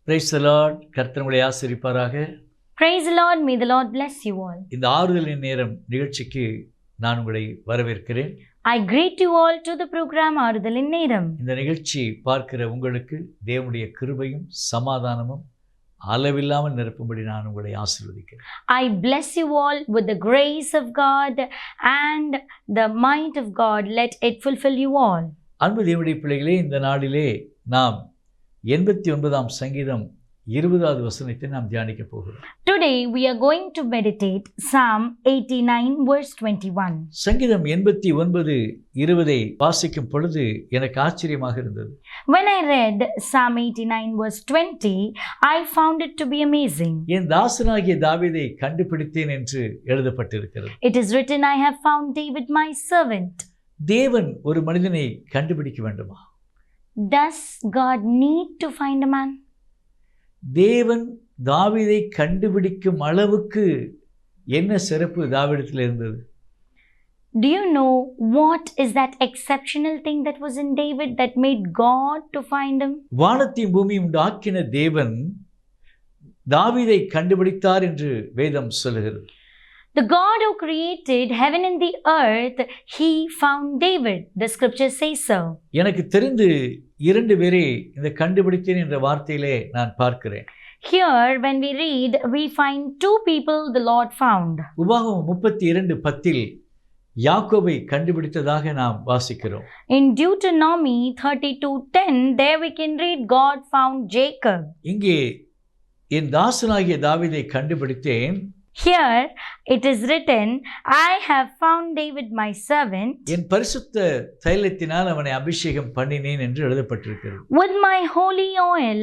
Praise the Lord. கர்த்தர் உங்களை ஆசீர்வதிப்பாராக. Praise the Lord. May the Lord bless you all. இந்த ஆறுதலின் நேரம் நிகழ்ச்சிக்கு நான் உங்களை வரவேற்கிறேன். I greet you all to the program ஆறுதலின் நேரம். இந்த நிகழ்ச்சி பார்க்கிற உங்களுக்கு தேவனுடைய கிருபையும் சமாதானமும் அளவில்லாமல் நிரப்பும்படி நான் உங்களை ஆசீர்வதிக்கிறேன். I bless you all with the grace of God and the might of God. Let it fulfill you all. அன்பு தேவனுடைய பிள்ளைகளே, இந்த நாளிலே நாம் 89ஆம் சங்கீதம் 20வது வசனத்தை நாம் தியானிக்க போகிறோம். Today we are going to meditate Psalm 89 verse 21. சங்கீதம் 89:20 வாசிக்கும் பொழுது எனக்கு ஆச்சரியமாக இருந்தது. When I read Psalm 89 verse 20, I found it to be amazing. என் தாசனாகிய தாவீதை கண்டுபிடித்தேன் என்று எழுதப்பட்டிருக்கிறது. It is written, I have found David my servant. தேவன் ஒரு மனிதனை கண்டுபிடிக்க வேண்டுமா? Does God need to find a man? தேவன் தாவீதை கண்டுபிடிக்கும் அளவுக்கு என்ன சிறப்பு தாவீதில் இருந்தது? Do you know what is that exceptional thing that was in David that made God to find him? வானத்தையும் பூமியும் உண்டாக்கின தேவன் தாவீதை கண்டுபிடித்தார் என்று வேதம் சொல்லுகிறது. The God who created heaven and the earth, he found David. The scripture says so. எனக்கு தெரிந்து 2 பேரை இந்த கண்டுபிடித்தேன் என்ற வார்த்தையிலே நான் பார்க்கிறேன். Here when we read, we find 2 people the Lord found. உபாகமம் 32:10 யாக்கோபை கண்டுபிடித்ததாக நாம் வாசிக்கிறோம். In Deuteronomy 32:10, there we can read God found Jacob. இங்கே என் தாசனாகிய தாவீதை கண்டுபிடித்தேன். Here it is written, I have found David my servant. என் பரிசுத்த தைலத்தினால் அவனை அபிஷேகம் பண்ணினேன் என்று எழுதப்பட்டிருக்கிறது. With my holy oil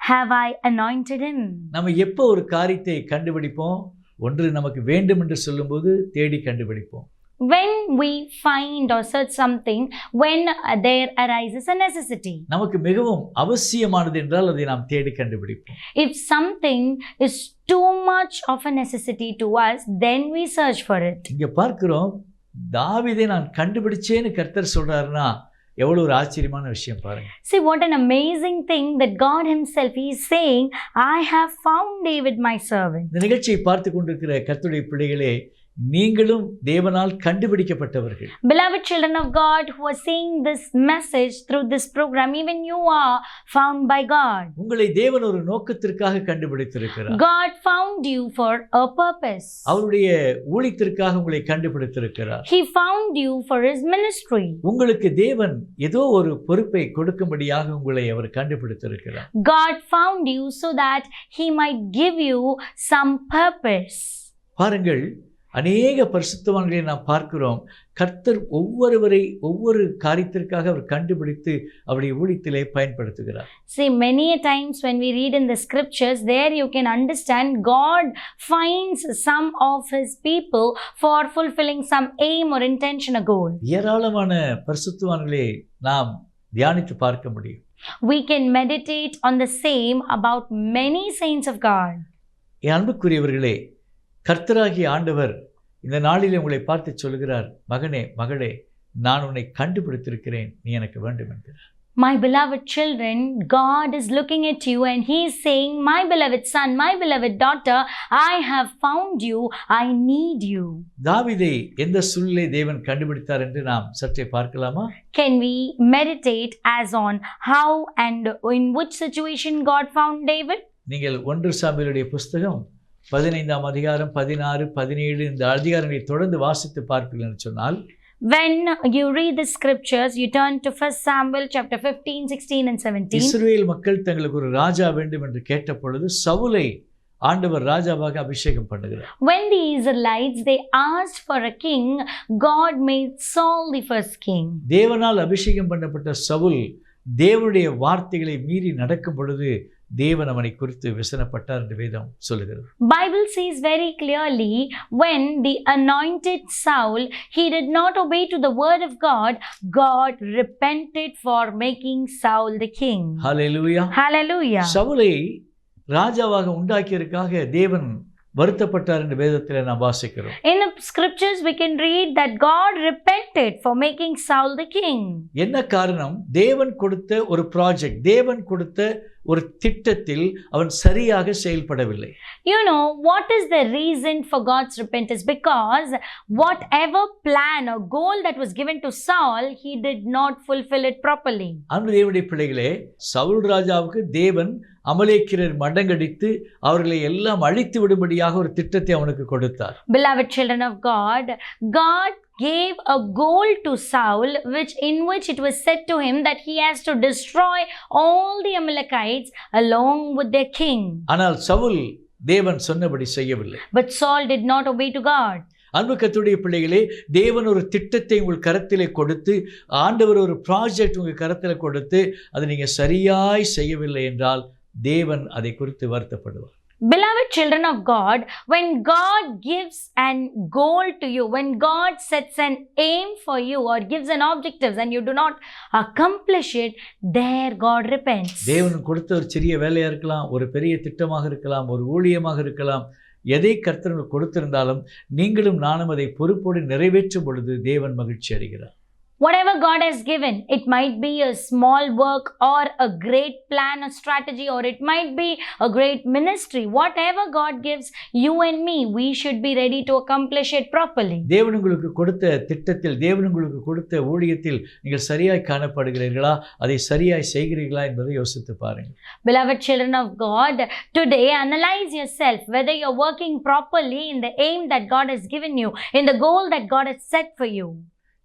have I anointed him. நம்ம எப்போ ஒரு காரியத்தை கண்டுபிடிப்போம்? ஒன்று நமக்கு வேண்டும் என்று சொல்லும்போது தேடி கண்டுபிடிப்போம். When we find or search something, when there arises a necessity. நமக்கு மிகவும் அவசியமானது என்றால் அதை நாம் தேடி கண்டுபிடிப்போம். If something is too much of a necessity to us, then we search for it. இங்க பார்க்கிறோம், தாவீதை நான் கண்டுபிடிச்சேன்னு கர்த்தர் சொல்றாருன்னா எவ்வளவு ஒரு ஆச்சரியமான விஷயம் பாருங்க. See what an amazing thing that God himself is saying, I have found David my servant. இந்த நிகழ்ச்சியை பார்த்து கொண்டிருக்கிற கர்த்தருடைய பிள்ளைகளே, நீங்களும் தேவனால் கண்டுபிடிக்கப்பட்டவர்கள். Beloved children of God who are seeing this message through this program, even you are found by God. உங்களை தேவன் ஒரு நோக்கத்திற்காக கண்டுபிடித்திருக்கிறார். God found you for a purpose. அவருடைய ஊழியத்திற்காக உங்களை கண்டுபிடித்திருக்கிறார். He found you for his ministry. உங்களுக்கு தேவன் ஏதோ ஒரு பொறுப்பை கொடுக்கும்படியாக உங்களை அவர் கண்டுபிடித்திருக்கிறார். God found you so that he might give you some purpose. பாருங்கள், அநேக பரிசுத்தவான்களை நாம் பார்க்கிறோம். கர்த்தர் ஒவ்வொரு காரியத்திற்காக அவர் கண்டுபிடித்து அவருடைய ஊழியத்திலே பயன்படுத்துகிறார். See, many a times when we read in the scriptures, there you can understand God finds some of his people for fulfilling some aim or intention, a goal. ஏராளமான பரிசுத்தவான்களை நாம் தியானித்து பார்க்க முடியும். We can meditate on the same about many saints of God. என் அன்புக்குரியவர்களே, கர்த்தராகிய ஆண்டவர் இந்த நாளிலே உங்களை பார்த்து சொல்கிறார், மகனே மகளே, நான் உன்னை கண்டுபிடித்திருக்கிறேன், நீ எனக்கு வேண்டும் என்கிறார். My beloved children, God is looking at you and he is saying, my beloved son, my beloved daughter, I have found you, I need you. தாவீதை எந்த சூழ்நிலை தேவன் கண்டுபிடித்தார் என்று நாம் சற்றே பார்க்கலாமா? Can we meditate as on how and in which situation God found David? நீங்கள் 1 சாமுவேலுடைய புஸ்தகம் 15ஆம் அதிகாரம் 16, 17 இந்த அதிகாரங்களை தொடர்ந்து வாசித்து பார்ப்பீர்கள் என்று சொன்னால், when you read the scriptures, you turn to 1 Samuel chapter 15, 16 and 17. இஸ்ரவேல் மக்கள் தங்களுக்கு ஒரு ராஜா வேண்டும் என்று கேட்ட பொழுது சவுலை ஆண்டவர் ராஜாவாக அபிஷேகம் பண்ணுகிறார். When the Israelites they asked for a king, God made Saul the first king. தேவனால் அபிஷேகம் பண்ணப்பட்ட சவுல் தேவனுடைய வார்த்தைகளை மீறி நடக்கும் பொழுது தேவன் அவனை குறித்து விசனப்பட்டார் என்று வேதம் சொல்லுகிறது. Bible says very clearly, when the anointed Saul, he did not obey to the word of God, God repented for making Saul the king. Hallelujah. Hallelujah. சவுலை ராஜாவாக உண்டாக்கியதற்காக தேவன் வருத்தப்பட்டார் என்று வேதத்தில் நாம் வாசிக்கிறோம். In the scriptures we can read that God repented for making Saul the king. என்ன காரணம்? தேவன் கொடுத்த ஒரு ப்ராஜெக்ட், தேவன் கொடுத்த ஒரு திட்டத்தில் அவன் சரியாக செயல்படவில்லை. You know, what is the reason for God's repentance? Because whatever plan or goal that was given to Saul, he did not fulfill it properly. அன்பு தேவனுடைய பிள்ளைகளே, சவுல் ராஜாவுக்கு தேவன் அமலேக்கியரை மடங்கடித்து அவர்களை எல்லாம் அழித்து விடும்படியாக ஒரு திட்டத்தை அவனுக்கு கொடுத்தார். Beloved children of God, God gave a goal to Saul in which it was said to him that he has to destroy all the Amalekites along with their king. ஆனால் சவுல் தேவன் சொன்னபடி செய்யவில்லை. But Saul did not obey to God. அன்பு கர்த்தருடைய பிள்ளைகளே, தேவன் ஒரு திட்டத்தை உங்கள் கரத்திலே கொடுத்து, ஆண்டவர் ஒரு ப்ராஜெக்ட் உங்கள் கரத்தில் கொடுத்து அதை நீங்கள் சரியாய் செய்யவில்லை என்றால் தேவன் அதை குறித்து வருத்தப்படுவார். Beloved children of God, when God gives an goal to you, when God sets an aim for you or gives an objectives and you do not accomplish it, there God repents. தேவன் கொடுத்த ஒரு சிறிய வேலையா இருக்கலாம், ஒரு பெரிய திட்டமாக இருக்கலாம், ஒரு ஊழியமாக இருக்கலாம், எதை கர்த்தர் கொடுத்திருந்தாலும் நீங்களும் நானும் அதை பொறுப்போடு நிறைவேற்றும் பொழுது தேவன் மகிழ்ச்சி அடைகிறார். Whatever God has given, it might be a small work or a great plan, a strategy, or it might be a great ministry. Whatever God gives you and me, we should be ready to accomplish it properly. தேவன் உங்களுக்கு கொடுத்த திட்டத்தில், தேவன் உங்களுக்கு கொடுத்த ஊழியத்தில் நீங்கள் சரியாய் காணப்படுகிறீர்களா, அதை சரியாய் செய்கிறீர்களா என்பதை யோசித்து பாருங்கள். Beloved children of God, today analyze yourself whether you're working properly in the aim that God has given you, in the goal that God has set for you.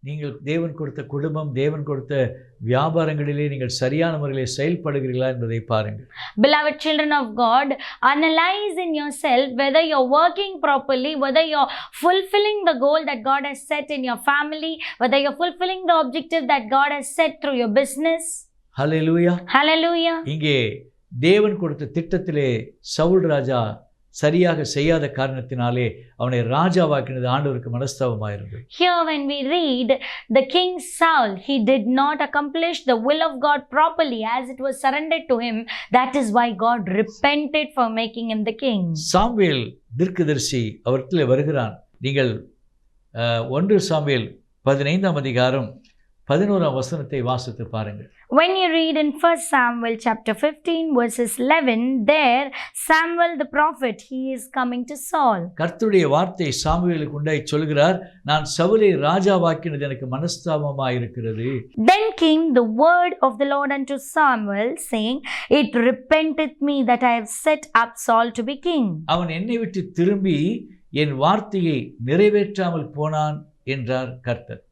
நீங்கள் தேவன் கொடுத்த குடும்பம், தேவன் கொடுத்த வியாபாரங்களிலே நீங்கள் சரியான முறையில் செயல்படுகிறீர்களா என்பதை பாருங்கள். Beloved children of God, analyze in yourself whether you're working properly, whether you're fulfilling the goal that God has set in your family, whether you're fulfilling the objective that God has set through your business. Hallelujah. Hallelujah. இங்கே தேவன் கொடுத்த திட்டத்திலே சவுல் ராஜா சரியாக செய்யாத காரணத்தினாலே அவனை ராஜாவாக்கினது ஆண்டவருக்கு மனஸ்தாபமாயிருந்தது. Here when we read the king Saul, he did not accomplish the will of God properly as it was surrendered to him. That is why God repented for making him the king. Samuel தீர்க்கதரிசி அவரிடத்தில் வருகிறான். நீங்கள் 1 Samuel 15ஆம் அதிகாரம் 11ஆம் வசனத்தை வாசித்து பாருங்கள். When you read in 1 Samuel chapter 15 verses 11, there Samuel the prophet, he is coming to Saul. கர்த்தருடைய வார்த்தை சாமுவேலுக்கு உண்டாய் சொல்கிறார், நான் சவுலை ராஜாவாக்கினது எனக்கு மனஸ்தாபமாயிருக்கிறது. Then came the word of the Lord unto Samuel, saying, It repenteth me that I have set up Saul to be king. அவன் என்னை விட்டு திரும்பி என் வார்த்தையை நிறைவேற்றாமல் போனான் என்றார் கர்த்தர்.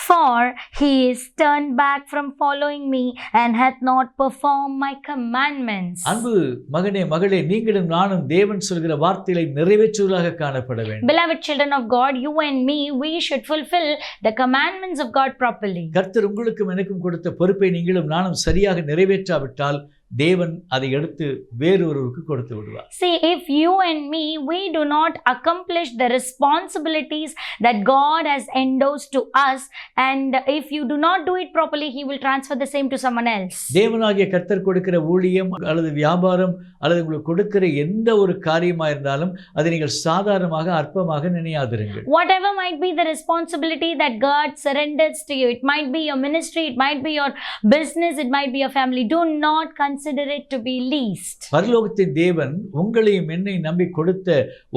For he is turned back from following me and hath not performed my commandments. அன்பு மகனே மகளே, நீங்களும் நானும் தேவன் சொல்கிற வார்த்தைகளை நிறைவேற்றுவதாக காணப்பட வேண்டும். Beloved children of God, you and me, we should fulfill the commandments of God properly. கர்த்தர் உங்களுக்கும் எனக்கும் கொடுத்த பொறுப்பை நீங்களும் நானும் சரியாக நிறைவேற்றாவிட்டால் தேவன் அதை எடுத்து வேறொருவருக்கு கொடுத்து விடுவார். See, if you and me, we do not accomplish the responsibilities that God has endorsed to us, and if you do not do it properly, he will transfer the same to someone else. தேவனாகிய கர்த்தர் கொடுக்கிற ஊழியம் அல்லது வியாபாரம் அல்லது உங்களுக்கு கொடுக்கிற எந்த ஒரு காரியமா இருந்தாலும் அதை நீங்கள் சாதாரணமாக அற்பமாக நினையாதிருங்கள். Whatever might be the responsibility that God surrenders to you, it might be your ministry, it might be your business, it might be your family, do not consider it to be least. பரலோகத்தின் தேவன் உங்களையும் என்னை நம்பி கொடுத்த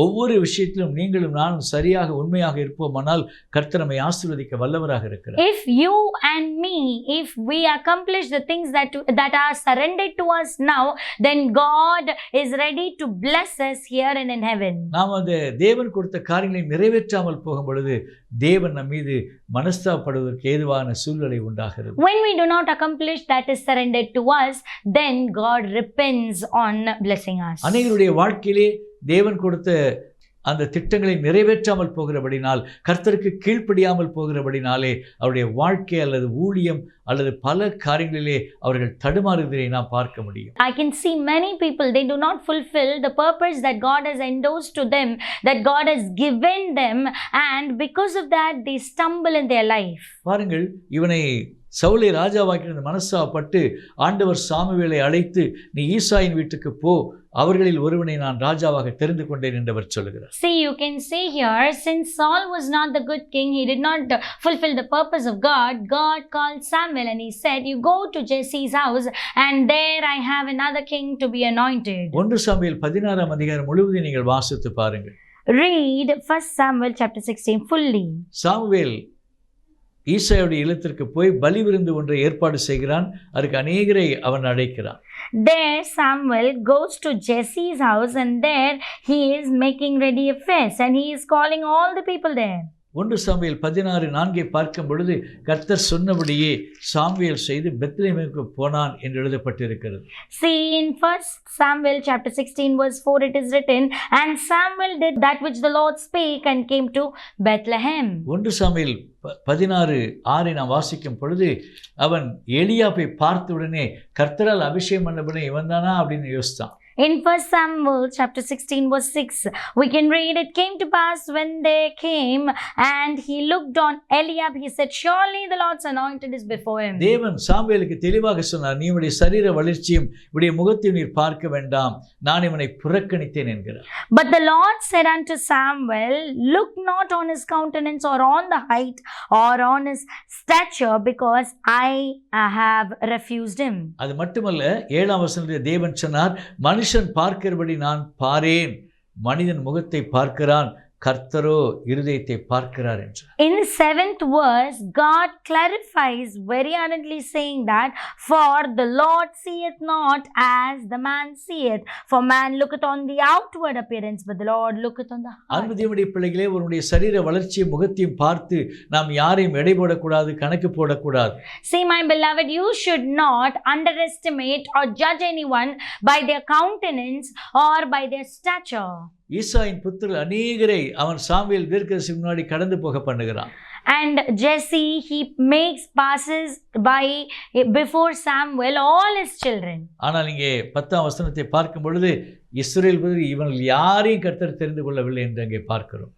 ஒவ்வொரு விஷயத்திலும் நீங்களும் நானும் சரியாக உண்மையாக இருப்போமானால் கர்த்தர் நம்மை ஆசீர்வதிக்க வல்லவராக இருக்கிறார். If you and me, if we accomplish the things that are surrendered to us now, then God is ready to bless us here and in heaven. நாம் அந்த தேவன் கொடுத்த காரியங்களை நிறைவேற்றாமல் போகும் பொழுது தேவன் நம் மீது மனஸ்தாபப்படுவதற்கு ஏதுவான சூழ்நிலை உண்டாகிறது. When we do not accomplish that is surrendered to us, then God repents on blessing us. அநேகருடைய வாழ்க்கையிலே தேவன் கொடுத்த அந்த திட்டங்களை நிறைவேற்றாமல் போகிறபடினால், கர்த்தருக்கு கீழ்ப்படியாமல் போகிறபடினாலே அவருடைய வாழ்க்கை அல்லது ஊழியம் அல்லது பல காரியங்களிலே அவர்கள் தடுமாறுவதை நாம் பார்க்க முடியும். I can see many people, they do not fulfill the purpose that God has endorsed to them, that God has given them, and because of that they stumble in their life. பாருங்கள், இவனை சவுலை ராஜாவாக்கினது மனஸ்தாபப்பட்டு ஆண்டவர் சாமுவேலை அழைத்து நீ ஈசாயின் வீட்டுக்கு போ, அவர்களில் ஒருவனை நான் ராஜாவாக தெரிந்து கொண்டேன் என்று அவர் சொல்கிறார். See, you can see here, since Saul was not the good king, he did not fulfill the purpose of God. God called Samuel and he said, you go to Jesse's house and there I have another king to be anointed. 1 Samuel 16ஆம் அதிகாரம் முழுவதும் நீங்கள் வாசித்து பாருங்கள். Read 1 Samuel chapter 16 fully. Samuel ஈசாயுடைய இல்லத்திற்கு போய் பலி விருந்து ஒன்றை ஏற்பாடு செய்கிறான். அதுக்கு அநேகரை அவன் அழைக்கிறான். There Samuel goes to Jesse's house and there he is making ready a feast and he is calling all the people there. 1 Samuel 16:4 பார்க்கும் பொழுது கர்த்தர் சொன்னபடியே சாமுவேல் செய்து பெத்லெகேமுக்கு போனான் என்று எழுதப்பட்டிருக்கிறது. See, in 1 Samuel chapter 16 verse 4 it is written, and Samuel did that which the Lord spake and came to Bethlehem. 1 Samuel 16:6 நாம் வாசிக்கும் பொழுது அவன் எலியாவை பார்த்த உடனே கர்த்தரால் அபிஷேகம் பண்ணபடி இவன் தானா அப்படின்னு யோசித்தான். In 1 Samuel chapter 16 verse 6, we can read, it came to pass when they came and he looked on Eliab, he said, surely the Lord's anointed is before him. தேவன் சாமுவேலுக்கு தெளிவாக சொன்னார், நீ உடைய சரீர வளர்ச்சியும் உடைய முகத்தையும் நீர் பார்க்க வேண்டாம், நான் இவனை புறக்கணித்தேன் என்கிறார். But the Lord said unto Samuel, look not on his countenance or on the height or on his stature, because I have refused him. அது மட்டுமல்ல, 7ஆம் வசனத்தில் தேவன் சொன்னார், மனுஷன் பார்க்கிறபடி நான் பாரேன், மனிதன் முகத்தை பார்க்கிறான், கர்த்தரோ இருதயத்தை பார்க்கிறார் என்றார். In the 7th verse, God clarifies very ardently saying that, for the Lord seeth not as the man seeth, for man looketh on the outward appearance, but the Lord looketh on the heart. அன்பு தேவனுடைய பிள்ளைகளே, உன்னுடைய சரீர வளர்ச்சியும் முகத்தையும் பார்த்து நாம் யாரையும் எடை போடக்கூடாது, கணக்கு போடக்கூடாது. See, my beloved, you should not underestimate or judge anyone by their countenance or by their stature. ஈசாயின் புத்திரர் அநேகரை அவன் சாமுவேல் தீர்க்கதரிசிக்கு முன்னாடி கடந்து போக பண்ணுகிறான். And Jesse, he makes passes by before Samuel all his children. ஆனால் இங்கே 10ஆம் வசனத்தை பார்க்கும் பொழுது இஸ்ரவேல் புத்திரர் இவர்கள் யாரையும் கர்த்தர் தெரிந்து கொள்ளவில்லை என்று அங்கே பார்க்கிறோம்.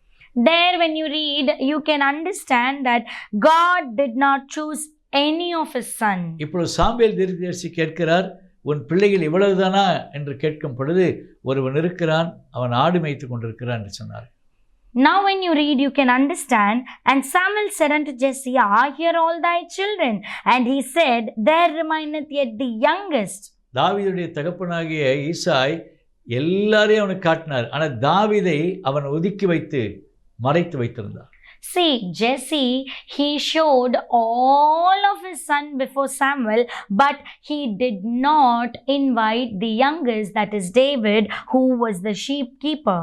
There when you read, you can understand that God did not choose any of his son. இப்பொழுது சாமுவேல் தீர்க்கதரிசி கேட்கிறார், உன் பிள்ளைகள் இவ்வளவுதானா என்று கேட்கும் பொழுது ஒருவன் இருக்கிறான், அவன் ஆடு மேய்த்து கொண்டிருக்கிறான் என்று சொன்னார். Now when you read, you can understand, and Samuel said unto Jesse, are here all thy children? And he said, there remaineth yet the youngest. தாவீதுடைய தகப்பனாகிய ஈசாய் எல்லாரையும் அவனுக்கு காட்டினார், ஆனால் தாவீதை அவன் ஒதுக்கி வைத்து மறைத்து வைத்திருந்தார். See, Jesse, he showed all of his son before Samuel, but he did not invite the youngest, that is David, who was the sheep keeper.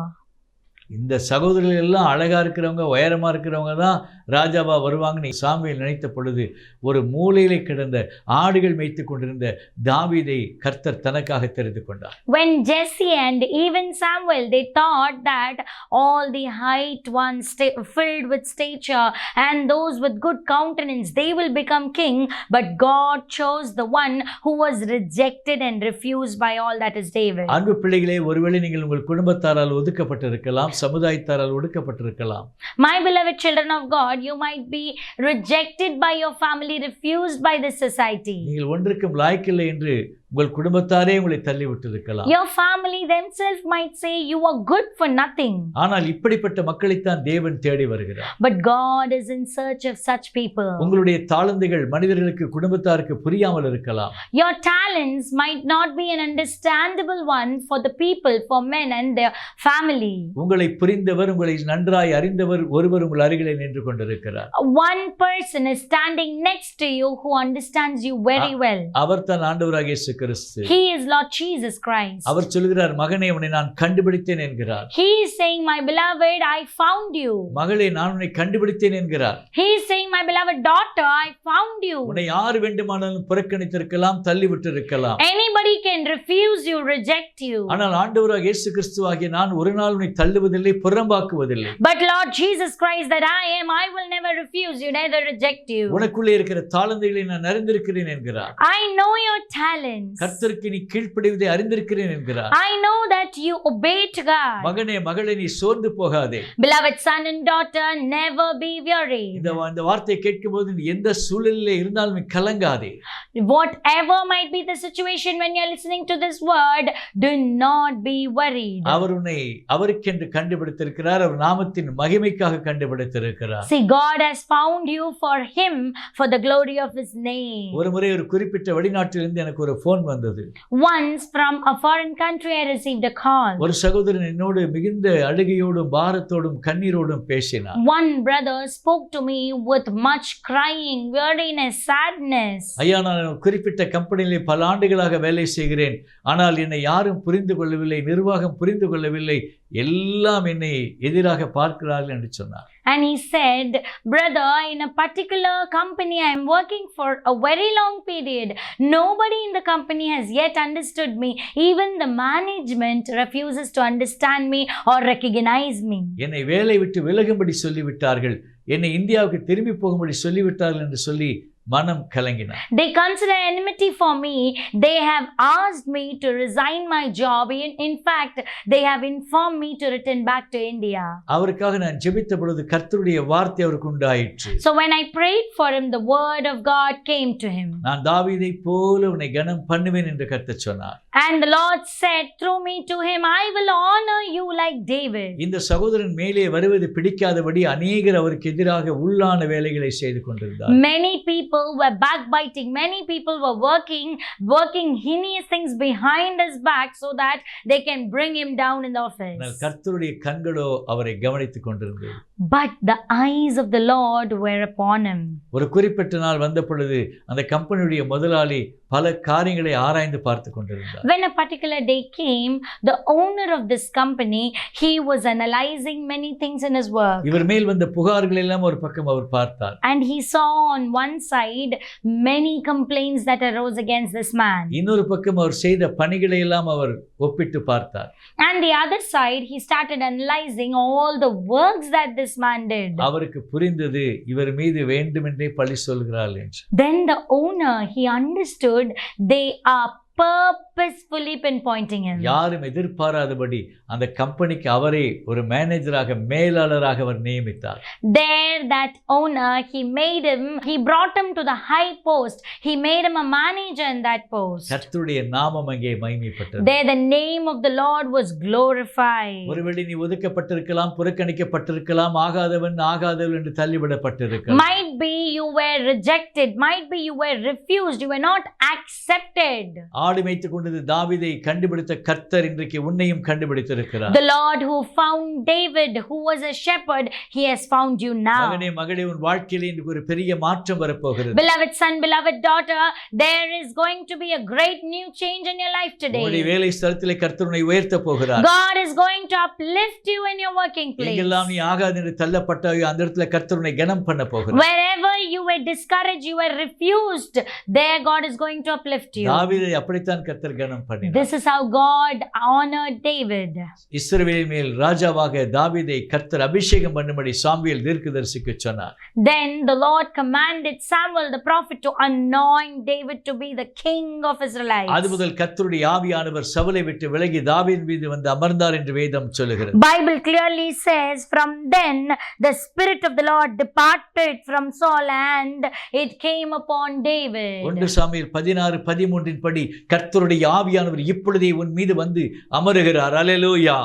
இந்த சகோதரர்கள் எல்லாம் அழகா இருக்கிறவங்க, உயரமா இருக்கிறவங்க தான் ராஜாவா வருவாங்கன்னு சாமுவேல் நினைத்த பொழுது ஒரு மூலையிலே கிடந்த ஆடுகள் மேய்த்து கொண்டிருந்த தாவீதை கர்த்தர் தனக்காக தெரிந்து கொண்டார். When Jesse and even Samuel, they thought that all the height ones filled with stature and those with good countenance, they will become king, but God chose the one who was rejected and refused by all, that is David. அன்பு பிள்ளைகளே, ஒருவேளை நீங்கள் உங்கள் குடும்பத்தாரால் ஒதுக்கப்பட்டிருக்கலாம், சமுதாயத்தாரால் ஒடுக்கப்பட்டிருக்கலாம். My beloved children of God, you might be rejected by your family, refused by the society. நீங்கள் ஒன்றுக்கும் லாய்க்கில்லை என்று உங்கள் குடும்பத்தாரே உங்களை தள்ளி விட்டிருக்கலாம். Your family themselves might say you are good for nothing. ஆனால் இப்படிப்பட்ட மக்களைத்தான் தேவன் தேடி வருகிறார். But God is in search of such people. உங்களுடைய தாளந்துகள் மனிதர்களுக்கு, குடும்பத்தாருக்கு புரியாமல் இருக்கலாம். Your talents might not be an understandable one for the people, for men and their family. உங்களை புரிந்தவர், உங்களை நன்றாய் அறிந்தவர் ஒருவர் உங்கள் அருகிலே நின்று கொண்டிருக்கிறார். One person is standing next to you who understands you very well. அவர் தான் ஆண்டவராகிய இயேசு கிறிஸ்து. He is Lord Jesus Christ. அவர் சொல்கிறார், மகனே உன்னை நான் கண்டுபிடித்தேன் என்கிறார். He is saying, my beloved, I found you. மகளே நான் உன்னை கண்டுபிடித்தேன் என்கிறார். He is saying, my beloved daughter, I found you. உன்னை யார் வேண்டுமானாலும் புறக்கணித்திருக்கலாம், தள்ளிவிட்டிருக்கலாம். Anybody can refuse you, reject you. ஆனால் ஆண்டவராகிய இயேசு கிறிஸ்துவாகிய நான் ஒரு நாள் உன்னை தள்ளுவதில்லை, புறம்பாக்குவதில்லை. But Lord Jesus Christ that I am, I will never refuse you, neither reject you. உனக்குள்ளே இருக்கிற தாளந்துகளை நான் அறிந்திருக்கிறேன் என்கிறார். I know your talent. obedience. கர்த்தருக்கு நீ கீழ்ப்படிவதை அறிந்திருக்கிறேன் என்கிறார். I know that you obey to God. மகனே மகளே நீ சோர்ந்து போகாதே. Beloved son and daughter, never be wearied. இந்த வார்த்தையை கேட்கும்போது நீ எந்த சூழலிலே இருந்தாலும் நீ கலங்காதே. Whatever might be the situation when you are listening to this word, do not be worried. அவர் உன்னை அவருக்கென்று கண்டுபிடித்திருக்கிறார். அவர் நாமத்தின் மகிமைக்காக கண்டுபிடித்திருக்கிறார். See, God has found you for him, for the glory of his name. ஒரு முறை ஒரு குறிப்பிட்ட வெளிநாட்டிலிருந்து எனக்கு ஒரு போன் வந்தது. Once from a foreign country I received a call. ஒரு சகோதரன் என்னோடு மிகுந்த அழுகையோடும் பாரத்தோடும் கண்ணீரோடும் பேசினார். One brother spoke to me with much crying, weariness, sadness. ஐயா, நான் குறிப்பிட்ட கம்பெனியிலே பல ஆண்டுகளாக வேலை செய்கிறேன். ஆனால் என்னை யாரும் புரிந்து கொள்ளவில்லை, நிர்வாகம் புரிந்து கொள்ளவில்லை, எல்லாம் என்னை எதிராக பார்க்கிறார்கள் என்று சொன்னார். And he said, brother, in a particular company I am working for a very long period. Nobody in the company has yet understood me. Even the management refuses to understand me or recognize me. என்னை வேலை விட்டு விலகும்படி சொல்லிவிட்டார்கள், என்னை இந்தியாவுக்கு திரும்பி போகும்படி சொல்லிவிட்டார்கள் என்று சொல்லி மனம் கலங்கினார். They consider enmity for me. They have asked me to resign my job. In fact, they have informed me to return back to India. அவருக்காக நான் ஜெபித்த பொழுது கர்த்தருடைய வார்த்தை அவருக்கு உண்டாயிற்று. So when I prayed for him, the word of God came to him. நான் தாவீதை போல உன்னை கனம் பண்ணுவேன் என்று கர்த்தர் சொன்னார். And the Lord said through me to him, I will honor you like David. இந்த சகோதரன் மேலே வருவது பிடிக்காதபடி அநேகர் அவருக்கு எதிராக உள்ளான வேலைகளை செய்து கொண்டிருந்தார். Many people were backbiting. Many people were working heinous things behind his back so that they can bring him down in the office. கர்த்தருடைய கண்களோ அவரை கவனித்துக் கொண்டிருந்தது. But the eyes of the Lord were upon him. ஒரு குறிப்பிட்ட நாள் வந்த பொழுது அந்த கம்பெனியுடைய முதலாளி பல காரியங்களை ஆராய்ந்து பார்த்து கொண்டிருந்தார். When a particular day came, the owner of this company, he was analyzing many things in his work. இவர் மேல் வந்த புகார்கள் எல்லாம் ஒரு பக்கம் அவர் பார்த்தார். And he saw on one side many complaints that arose against this man. இன்னொரு பக்கம் அவர் செய்த பணிகளை எல்லாம் அவர் ஒப்பிட்டு பார்த்தார். And the other side, he started analyzing all the works that this man did. அவருக்கு புரிந்தது இவர் மீது வேண்டுமென்றே பழி சொல்கிறார்கள் என்று. Then the owner, he understood they are purposefully pinpointing him. யாரும் எதிர்பாராதபடி அந்த கம்பெனிக்கு அவரை ஒரு மேனேஜராக மேலாளராக அவர் நியமித்தார். There that owner, he brought him to the high post. He made him a manager in that post. கர்த்தருடைய நாமம் அங்கே மகிமைப்பட்டது. There the name of the Lord was glorified. ஒருவேளை நீ ஒதுக்கப்பட்டிருக்கலாம், புறக்கணிக்கப்பட்டிருக்கலாம், ஆகாதவன் என்று தள்ளிவிடப்பட்டிருக்கலாம். Might be you were rejected, might be you were refused, you were not accepted. ஆடு மேய்த்துக் கொண்டது தாவீதை கண்டுபிடித்த கர்த்தர் இன்றைக்கு உன்னையும் கண்டுபிடித்திருக்கிறார். The Lord who found David, who was a shepherd, he has found you now. மகனே மகளே, உன் வாழ்க்கையிலே இன்றைக்கு ஒரு பெரிய மாற்றம் வரப்போகிறது. Beloved son, beloved daughter, there is going to be a great new change in your life today. உன்னுடைய வேலை ஸ்தலத்திலே கர்த்தர் உன்னை உயர்த்த போகிறார். God is going to uplift you in your working place. எங்கெல்லாம் நீ ஆகாது என்று தள்ளப்பட்டாயோ அந்த இடத்துல கர்த்தர் உன்னை கனம் பண்ண போகிறார். Wherever you were discouraged, you were refused, there God is going to uplift you. தாவீதை அப்படித்தான் கர்த்தர் கனம் பண்ணினார். This is how God honored David. இஸ்ரவேலின் மேல் ராஜாவாக தாவீதை கர்த்தர் அபிஷேகம் பண்ணும்படி சாமுவேல் தீர்க்கதரிசிக்கு சொன்னார். Then the Lord commanded Samuel the prophet to anoint David to be the king of Israelites. அது முதல் கர்த்தருடைய ஆவியானவர் சவுலை விட்டு விலகி தாவீதின் மீது வந்து அமர்ந்தார் என்று வேதம் சொல்லுகிறது. Bible clearly says, from then the spirit of the Lord departed from Saul and it came upon David. 1 Samuel 16:13 படி கர்த்தருடைய ஆவியானவர் இப்பொழுதே உன் மீது வந்து அமருகிறார். அல்லேலூயா.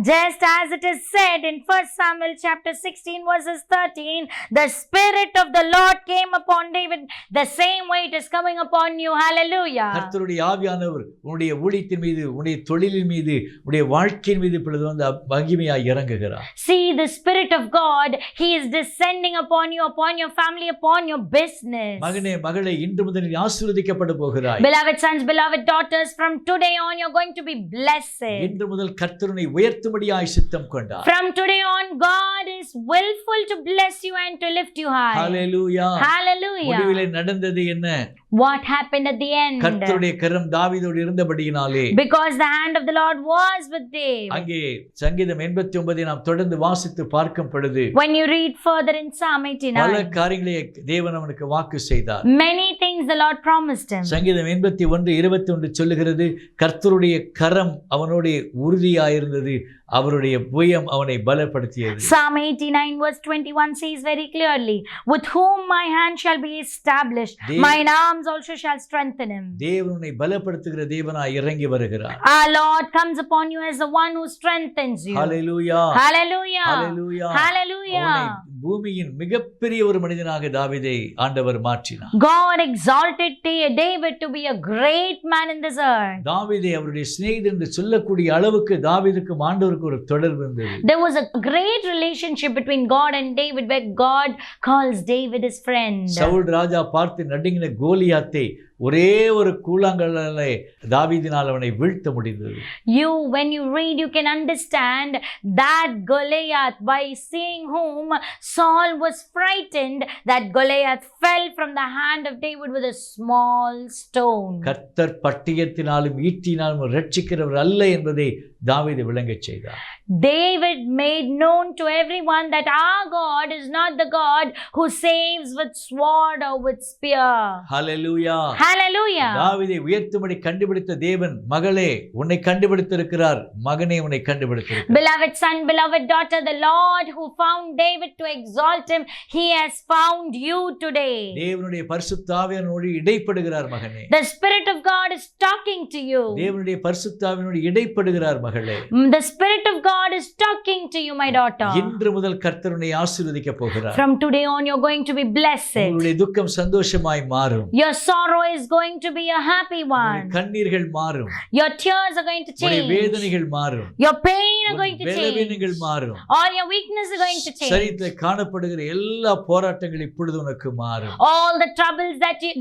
Just as it is said in 1 Samuel chapter 16 verses 13, the spirit of the Lord came upon David, the same way it is coming upon you. Hallelujah. கர்த்தருடைய ஆவியானவர் உன்னுடைய ஊழியத்தின் மீது, உன்னுடைய தொழிலின் மீது, உன்னுடைய வாழ்க்கையின் மீது இப்பொழுது வந்து மகிமையாய் இறங்குகிறார். See, the spirit of God, he is descending upon you, upon your family, upon your business. மகனே மகளே, இன்று முதல் நீ ஆசீர்வதிக்கப்பட போகிறாய். Beloved sons, beloved daughters, from today on you're going to be blessed. இன்று முதல் கர்த்தர் உன்னை உயர்த்தும்படியாய் சித்தம் கொண்டார். From today on God is willful to bless you and to lift you high. Hallelujah. Hallelujah. முடிவிலே நடந்தது என்ன? What happened at the end? கர்த்தருடைய கரம் தாவீதோடு இருந்தபடியினாலே, Because the hand of the Lord was with David. அங்கே சங்கீதம் 89 நாம் தொடர்ந்து வாசித்து பார்க்கும் பொழுது When you read further in Psalm பல 89, காரியங்களை தேவன் அவனுக்கு வாக்கு செய்தார். many things the Lord promised him. சங்கீதம் 81:21 சொல்லுகிறது, கர்த்தருடைய கரம் அவனோடு உறுதியாயிருந்தது, அவருடைய புயம் அவனை பலப்படுத்தியது. Psalm 89 verse 21 says very clearly, with whom my hand shall be established, mine arms also shall strengthen him. தேவன் உன்னை பலப்படுத்துகிற தேவனாய் இறங்கி வருகிறார். Our Lord comes upon you as the one who strengthens you. Hallelujah, Hallelujah. Hallelujah. Hallelujah. அவனை பூமியின் மிகப்பெரிய ஒரு மனிதனாக தாவீதை ஆண்டவர் மாற்றினார். God exalted David to be a great man in this earth. தாவீதை அவருடைய சிநேகிதன் என்று சொல்லக்கூடிய அளவுக்கு தாவீதுக்கும் ஆண்டவருக்கும் ஒரு தொடர்பு இருந்தது. There was a great relationship between God and David, where God calls David his friend. Saul ராஜா பார்த்து நடுங்கின கோலியாத்தை ஒரே ஒரு கூழாங்கல்லை தாவீதினால் அவனை வீழ்த்த முடிந்தது. When you read, you can understand that Goliath, by seeing whom Saul was frightened, that Goliath fell from the hand of David with a small stone. கர்த்தர் பட்டயத்தினாலும் ஈட்டினாலும் ரட்சிக்கிறவர் அல்ல என்பதை தாவீது விளங்கச் செய்தார். David made known to everyone that our God is not the God who saves with sword or with spear. Hallelujah. Hallelujah. தாவீதை உயர்த்தும்படி கண்டுபிடித்த தேவன், மகளே உன்னை கண்டுபிடித்திருக்கிறார், மகனே உன்னை கண்டுபிடித்திருக்கிறார். Beloved son, beloved daughter, the Lord who found David to exalt him, he has found you today. தேவனுடைய பரிசுத்த ஆவியானோடு இடைப்படுகிறார் மகனே. The Spirit of God is talking to you. தேவனுடைய பரிசுத்த ஆவியானோடு இடைப்படுகிறார் மகளே. The Spirit of God is talking to you, my daughter. இன்று முதல் கர்த்தர் உன்னை ஆசீர்வதிக்க போகிறார். From today on, you're going to be blessed. உங்களுடைய துக்கம் சந்தோஷமாய் மாறும். Your sorrow is going to be a happy one. கண்ணீர்கள் மாறும். Your tears are going to change. வேதனைகள் மாறும். Your pain are going to change. பலவீனங்கள் மாறும். All your weakness are going to change. சரீரத்தில் காணப்படுகிற எல்லா போராட்டங்களும் இப்பொழுது உனக்கு மாறும். All the troubles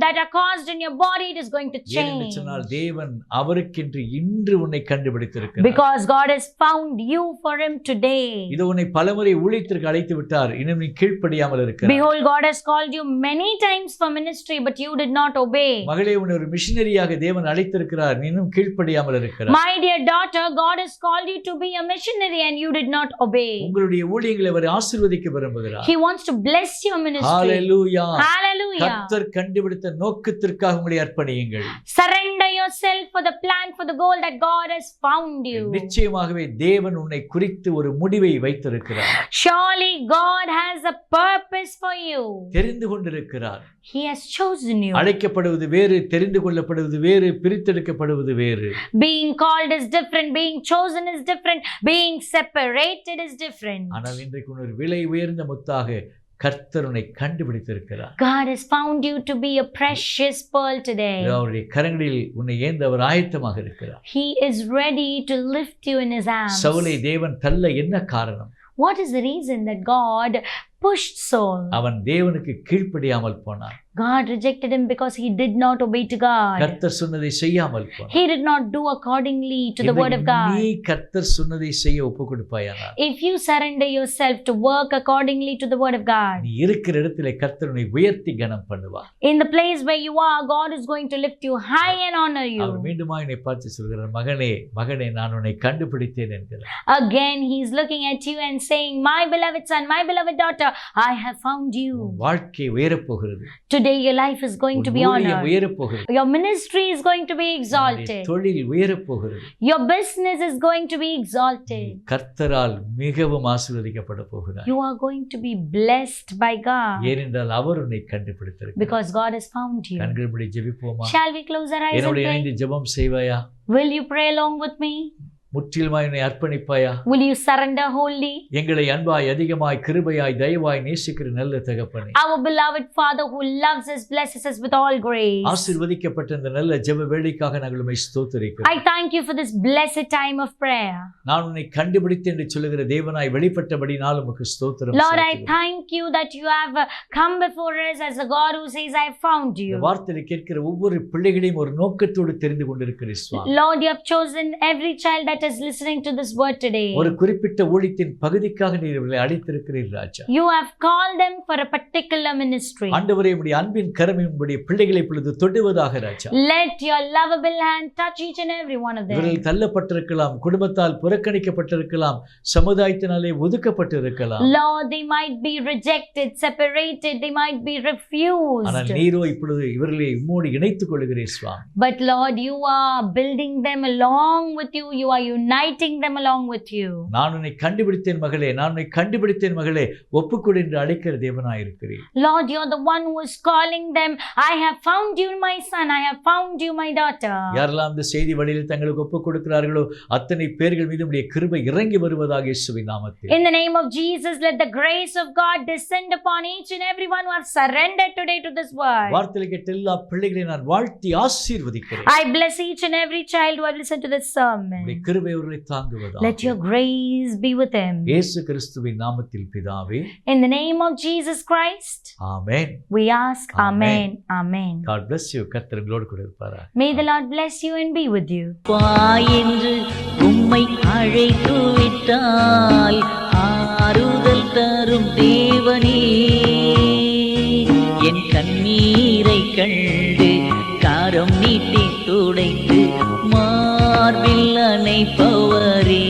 that are caused in your body, it is going to change. ஏனென்று சொன்னால் தேவன் அவருக்கென்று இன்று உன்னை கண்டுபிடித்திருக்கிறார். Because God has found you for him today. இது உன்னை பலமுறை ஊழியத்திற்கு அழைத்து விட்டார், இன்னும் நீ கீழ்ப்படியாமல் இருக்கிறாய். Behold, God has called you many times for ministry, but you did not obey. மகளே, உன்னை ஒரு மிஷனரியாக தேவன் அழைத்திருக்கிறார், நீ இன்னும் கீழ்ப்படியாமல் இருக்கிறாய். My dear daughter, God has called you to be a missionary and you did not obey. உங்களுடைய ஊழியங்களை அவர் ஆசீர்வதிக்க விரும்புகிறார். He wants to bless your ministry. Hallelujah. Hallelujah. கர்த்தர் கண்டுபிடித்த நோக்கத்திற்காக உங்களை அர்ப்பணியுங்கள். Surrender yourself for the plan, for the goal that God has found you. நிச்சயமாகவே தேவன் உன்னை குறித்து ஒரு முடிவை வைத்திருக்கிறார். Surely God has a purpose for you. தெரிந்து கொண்டிருக்கிறார். He has chosen you. அழைக்கப்படுவது வேறு, தெரிந்து கொள்ளப்படுவது வேறு, பிரித்தெடுக்கப்படுவது வேறு. Being called is different, being chosen is different, being separated is different. ஆனால் இன்றைக்கு ஒரு விலை உயர்ந்த முத்தாக கர்த்தர் உன்னை கண்டுபிடித்திருக்கிறார். God has found you to be a precious pearl today. அவருடைய கரங்களில் உன்னை ஏந்த அவர் ஆயத்தமாக இருக்கிறார். He is ready to lift you in his arms. சவுலை தேவன் தள்ள என்ன காரணம்? What is the reason that God pushed Saul? அவன் தேவனுக்கு கீழ்ப்படியாமல் போனான். God rejected him because he did not obey to God. கர்த்தர் சொன்னதை செய்யாமல் போனான். He did not do accordingly to the word of God. நீ கர்த்தர் சொன்னதை செய்ய ஒப்புக்கொடுப்பாயானால், If you surrender yourself to work accordingly to the word of God, நீ இருக்கிற இடத்திலே கர்த்தர் உன்னை உயர்த்தி கனம் பண்ணுவார். in the place where you are, God is going to lift you high and honor you. அவர் மீண்டுமா என்னை பார்த்து சொல்கிறார், மகனே மகனே நான் உன்னை கண்டுபிடித்தேன் என்கிறார். Again he is looking at you and saying, my beloved son, my beloved daughter, I have found you. வாழ்க்கை உயரப் போகிறது. Today your life is going to be honored. உயரப் போகிறது. Your ministry is going to be exalted. தொழில் உயரப் போகிறது. Your business is going to be exalted. கர்த்தரால் மிகவும் ஆசீர்வதிக்கப்பட போகிறார். You are going to be blessed by God. ஏனென்றால் அவர் உன்னை கண்டுபிடித்திருக்கிறார். Because God has found you. கண்கள் மூடி ஜெபிப்போமா? Shall we close our eyes and என்னோடு pray? இணைந்து ஜெபம் செய்வாயா? Will you pray along with me? முற்றிலுமாய் என்னை அர்ப்பணிப்பாயா? Will you surrender wholly? எங்களை அன்பாய் அதிகமாய் கிருபையாய் தயவாய் நேசிக்கிற நல்ல தகப்பனே, Our beloved Father who loves us, blesses us with all grace. ஆசீர்வதிக்கப்பட்ட இந்த நல்ல ஜெப வேளைக்காக நாங்கள் உம்மை ஸ்தோத்திரிக்கிறோம். I thank you for this blessed time of prayer. நான் உன்னை கண்டுபிடித்தேன் என்று சொல்லுகிற தேவனாய் வெளிப்பட்டபடினால் உமக்கு ஸ்தோத்திரம். Lord, I thank you that you have come before us as a God who says, I found you. இந்த வார்த்தையை கேட்கிற ஒவ்வொரு பிள்ளைகளையும் ஒரு நோக்கத்தோடு தெரிந்து கொண்டிருக்கிறீர் சுவாமி. Lord, you have chosen every child that that is listening to this word today. ஒரு குறிப்பிட்ட ஊழியத்தின் பகுதிக்காக நீர் இவர்களை அழைத்திருக்கிறீர் ராஜா. You have called them for a particular ministry. ஆண்டவரே, உம்முடைய அன்பின் கரம் உம்முடைய பிள்ளைகளை இப்பொழுது தொடுவதாக ராஜா. Let your lovable hand touch each and every one of them. இவர்கள் தள்ளப்பட்டிருக்கலாம், குடும்பத்தால் புறக்கணிக்கப்பட்டிருக்கலாம், சமுதாயத்தினாலே ஒதுக்கப்பட்டிருக்கலாம். Lord, they might be rejected, separated, they might be refused. ஆனால் நீரோ இப்பொழுது இவர்களை உம்மோடு இணைத்துக் கொள்கிறீர் சுவாமி. But Lord, you are building them along with you. You are uniting them along with you. நான் உன்னை கண்டுபிடித்தேன் மகளே, நான் உன்னை கண்டுபிடித்தேன் மகளே, ஒப்புக்கொடு என்று அழைக்கிற தேவனாயிருக்கிறீர். Lord, you're the one who is calling them. I have found you, my son. I have found you, my daughter. யாரெல்லாம் இந்த செய்தி வழியில் தங்களுக்கு ஒப்புக் கொடுக்கிறார்களோ அத்தனை பேர்கள் மீது உம்முடைய கிருபை இறங்கி வருவதாக இயேசுவின் நாமத்தில். In the name of Jesus, let the grace of God descend upon each and everyone who have surrendered today to this word. வார்த்தையை கேட்ட எல்லா பிள்ளைகளையும் நான் வாழ்த்தி ஆசீர்வதிக்கிறேன். I bless each and every child who have listened to this sermon. உம்முடைய கிருபை அவர்களை தாங்குவதாக. Let your grace be with them. இயேசு கிறிஸ்துவின் நாமத்தில் பிதாவே. In the name of Jesus Christ, amen. we ask. Amen. Amen. God bless you. கர்த்தர் உங்களோடு கூட இருப்பாரா. May the Lord bless you and be with you. என்று உம்மை அழைத்து விட்டால் ஆறுதல் தரும் தேவனே, என் கண்ணீரை கண்டு காரம் நீட்டி துடைத்து மார்பில் அணைப்பவரே.